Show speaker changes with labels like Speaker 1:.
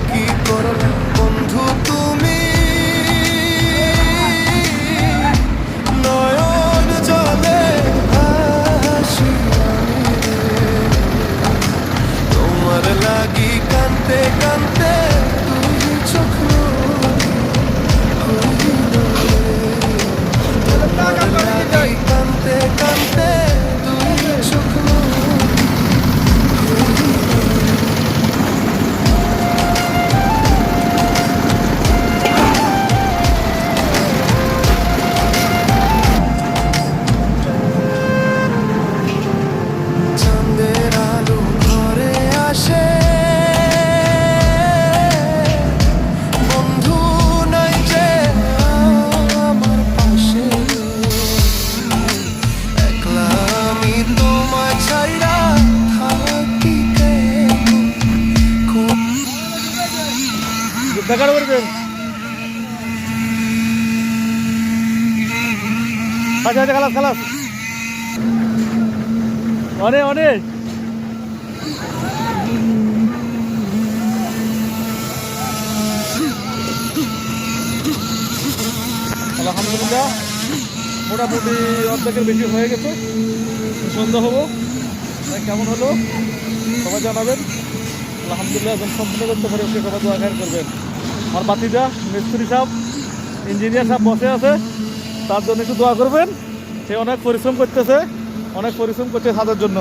Speaker 1: কি করলে বন্ধু তুমি, নয়ন জলে হাসি তোমার লাগি কানতে কানতে দুই চোখ কানতে কানতে দুই চোখ চাঁদের আলো ঘরে আসে, বন্ধু নাই যে আমার পাশে, একলা আমি তোমায় ছাইরা থাকি
Speaker 2: দেখা করবেন। আচ্ছা আচ্ছা, খালাস খালাস, অনেক অনেক আলহামদুলিল্লাহ মোটামুটি অর্ধেকের বেশি হয়ে গেছে। সন্ধ্যা হবো, কেমন হলো সবাই জানাবেন। আলহামদুলিল্লাহ যখন সম্পূর্ণ করতে পারে সে সবাই দোয়া খায়ের করবেন। আর বাতিজা মিস্ত্রি সাহেব ইঞ্জিনিয়ার সাহেব বসে আছে, তার জন্য একটু দোয়া করবেন। সে অনেক পরিশ্রম করতেছে, অনেক পরিশ্রম করছে ছাদের জন্য।